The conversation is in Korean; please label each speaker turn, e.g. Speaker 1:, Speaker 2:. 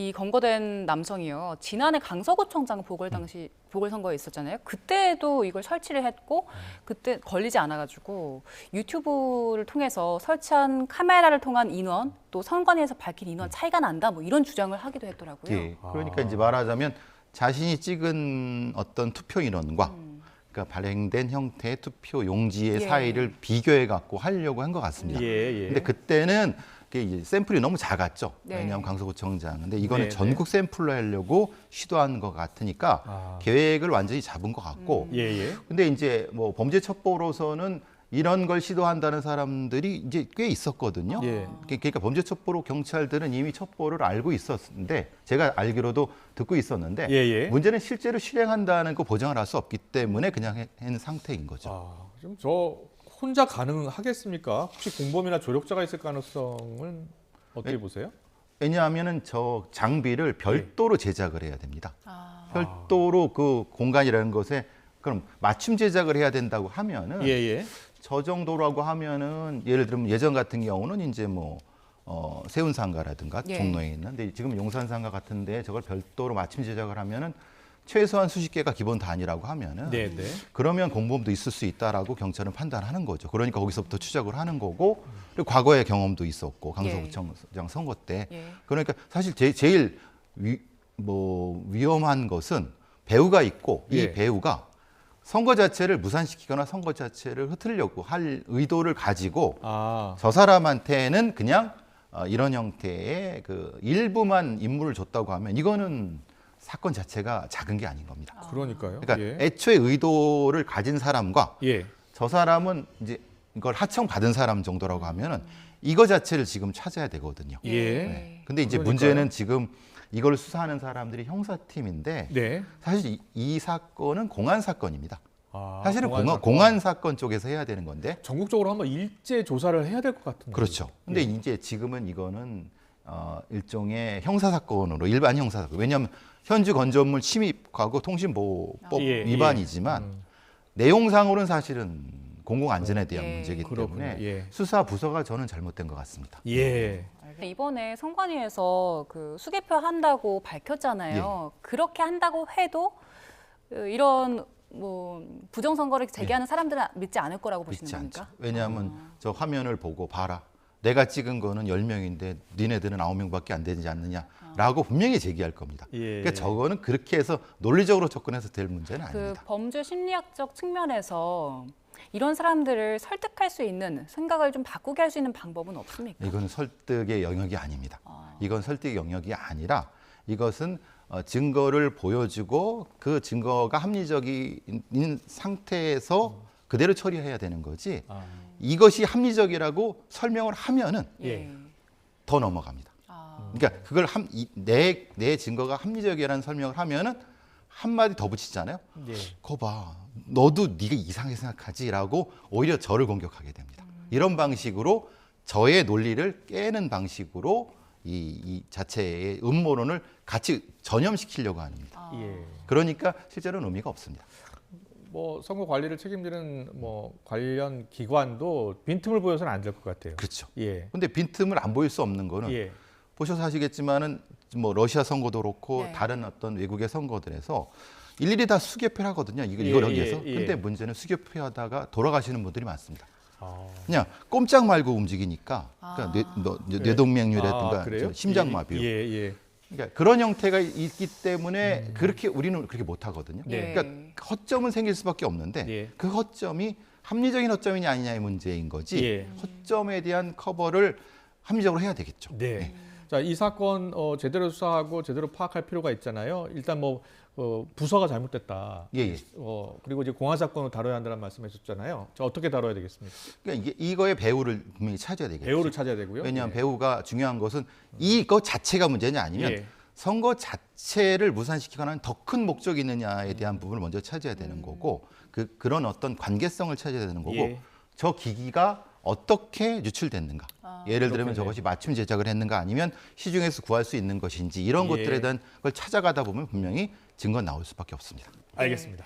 Speaker 1: 이 검거된 남성이요. 지난해 강서구청장 보궐선거에 있었잖아요. 그때도 이걸 설치를 했고 그때 걸리지 않아가지고 유튜브를 통해서 설치한 카메라를 통한 인원 또 선관위에서 밝힌 인원 차이가 난다 뭐 이런 주장을 하기도 했더라고요.
Speaker 2: 예. 그러니까 이제 말하자면 자신이 찍은 어떤 투표 인원과 그러니까 발행된 형태의 투표 용지의
Speaker 1: 예.
Speaker 2: 사이를 비교해 갖고 하려고 한 것 같습니다.
Speaker 3: 예.
Speaker 2: 근데 그때는 그게 이제 샘플이 너무 작았죠.
Speaker 1: 네.
Speaker 2: 왜냐하면 강서구청장. 근데 이거는
Speaker 3: 네,
Speaker 2: 전국 샘플로 하려고 시도한 것 같으니까 계획을 완전히 잡은 것 같고.
Speaker 3: 예.
Speaker 2: 근데 이제 뭐 범죄 첩보로서는 이런 걸 시도한다는 사람들이 이제 꽤 있었거든요.
Speaker 3: 예.
Speaker 2: 그러니까 범죄 첩보로 경찰들은 이미 첩보를 알고 있었는데 제가 알기로도 듣고 있었는데
Speaker 3: 예.
Speaker 2: 문제는 실제로 실행한다는 거 보장을 할 수 없기 때문에 그냥 한 상태인 거죠.
Speaker 3: 좀 저 혼자 가능하겠습니까? 혹시 공범이나 조력자가 있을 가능성은 어떻게 보세요?
Speaker 2: 왜냐하면은 저 장비를 별도로 제작을 해야 됩니다. 별도로 그 공간이라는 것에 그럼 맞춤 제작을 해야 된다고 하면은
Speaker 3: 예.
Speaker 2: 저 정도라고 하면은 예를 들면 예전 같은 경우는 이제 뭐 세운상가라든가
Speaker 1: 예.
Speaker 2: 종로에 있는데 지금 용산상가 같은데 저걸 별도로 맞춤 제작을 하면은 최소한 수십 개가 기본 단위라고 하면은
Speaker 3: 네.
Speaker 2: 그러면 공범도 있을 수 있다라고 경찰은 판단하는 거죠. 그러니까 거기서부터 추적을 하는 거고 그리고 과거의 경험도 있었고 강서구청장 선거 때
Speaker 1: 예.
Speaker 2: 그러니까 사실 제일 위험한 것은 배우가 있고 이
Speaker 3: 예.
Speaker 2: 배우가 선거 자체를 무산시키거나 선거 자체를 흐트리려고 할 의도를 가지고 저 사람한테는 그냥 이런 형태의 그 일부만 임무를 줬다고 하면 이거는 사건 자체가 작은 게 아닌 겁니다.
Speaker 3: 그러니까요.
Speaker 2: 그러니까 애초에 의도를 가진 사람과 저 사람은 이제 이걸 하청 받은 사람 정도라고 하면은 이거 자체를 지금 찾아야 되거든요.
Speaker 3: 예.
Speaker 2: 근데 이제
Speaker 3: 그러니까요.
Speaker 2: 문제는 지금 이걸 수사하는 사람들이 형사팀인데
Speaker 3: 네.
Speaker 2: 사실 이 사건은 공안 사건입니다. 사실은
Speaker 3: 공안
Speaker 2: 공안 사건 쪽에서 해야 되는 건데
Speaker 3: 전국적으로 한번 일제 조사를 해야 될 것 같은데.
Speaker 2: 그렇죠. 근데 이제 지금은 이거는 일종의 형사 사건으로 일반 형사 사건. 왜냐하면 현주 건전물 침입하고 통신보호법 위반이지만 내용상으로는 사실은 공공안전에 대한 문제이기 때문에 수사 부서가 저는 잘못된 것 같습니다.
Speaker 3: 예.
Speaker 1: 이번에 선관위에서 그 수개표 한다고 밝혔잖아요. 그렇게 한다고 해도 이런 뭐 부정선거를 제기하는 사람들은 믿지 않을 거라고 보시는
Speaker 2: 믿지
Speaker 1: 겁니까?
Speaker 2: 않죠. 왜냐하면 저 화면을 보고 봐라. 내가 찍은 거는 10명인데 니네들은 9명밖에 안 되지 않느냐라고 분명히 제기할 겁니다. 그러니까 저거는 그렇게 해서 논리적으로 접근해서 될 문제는 아닙니다.
Speaker 1: 그 범죄 심리학적 측면에서 이런 사람들을 설득할 수 있는 생각을 좀 바꾸게 할 수 있는 방법은 없습니까?
Speaker 2: 이건 설득의 영역이 아닙니다. 이건 설득의 영역이 아니라 이것은 증거를 보여주고 그 증거가 합리적인 상태에서 그대로 처리해야 되는 거지 이것이 합리적이라고 설명을 하면은 더 넘어갑니다. 그러니까 그걸 내 증거가 합리적이라는 설명을 하면은 한마디 더 붙이잖아요. 거 봐. 너도 네가 이상하게 생각하지라고 오히려 저를 공격하게 됩니다. 이런 방식으로 저의 논리를 깨는 방식으로 이 자체의 음모론을 같이 전염시키려고 합니다. 그러니까 실제로는 의미가 없습니다.
Speaker 3: 뭐 선거 관리를 책임지는 뭐 관련 기관도 빈틈을 보여서는 안 될 것 같아요.
Speaker 2: 그렇죠. 근데 빈틈을 안 보일 수 없는 거는 보셔서 아시겠지만은 뭐 러시아 선거도 그렇고 다른 어떤 외국의 선거들에서 일일이 다 수개표를 하거든요. 이걸 하기 위해서. 근데 문제는 수개표하다가 돌아가시는 분들이 많습니다. 그냥 꼼짝 말고 움직이니까 그러니까 뇌동맥류라든가 심장마비로. 그러니까 그런 형태가 있기 때문에 우리는 그렇게 못 하거든요. 그러니까 허점은 생길 수밖에 없는데 그 허점이 합리적인 허점이냐 아니냐의 문제인 거지. 허점에 대한 커버를 합리적으로 해야 되겠죠.
Speaker 3: 자, 이 사건 제대로 수사하고 제대로 파악할 필요가 있잖아요. 일단 뭐 부서가 잘못됐다. 그리고 이제 공안 사건을 다뤄야 한다는 말씀하셨잖아요. 자, 어떻게 다뤄야 되겠습니까?
Speaker 2: 그러니까 이거의 배우를 분명히 찾아야 되겠죠.
Speaker 3: 배우를 찾아야 되고요.
Speaker 2: 왜냐하면 배우가 중요한 것은 이거 자체가 문제냐 아니면 선거 자체를 무산시키거나 더 큰 목적이 있느냐에 대한 부분을 먼저 찾아야 되는 거고 그런 어떤 관계성을 찾아야 되는 거고 저 기기가 어떻게 유출됐는가. 예를 들면 저것이 맞춤 제작을 했는가 아니면 시중에서 구할 수 있는 것인지 이런 것들에 대한 걸 찾아가다 보면 분명히 증거는 나올 수밖에 없습니다.
Speaker 3: 알겠습니다.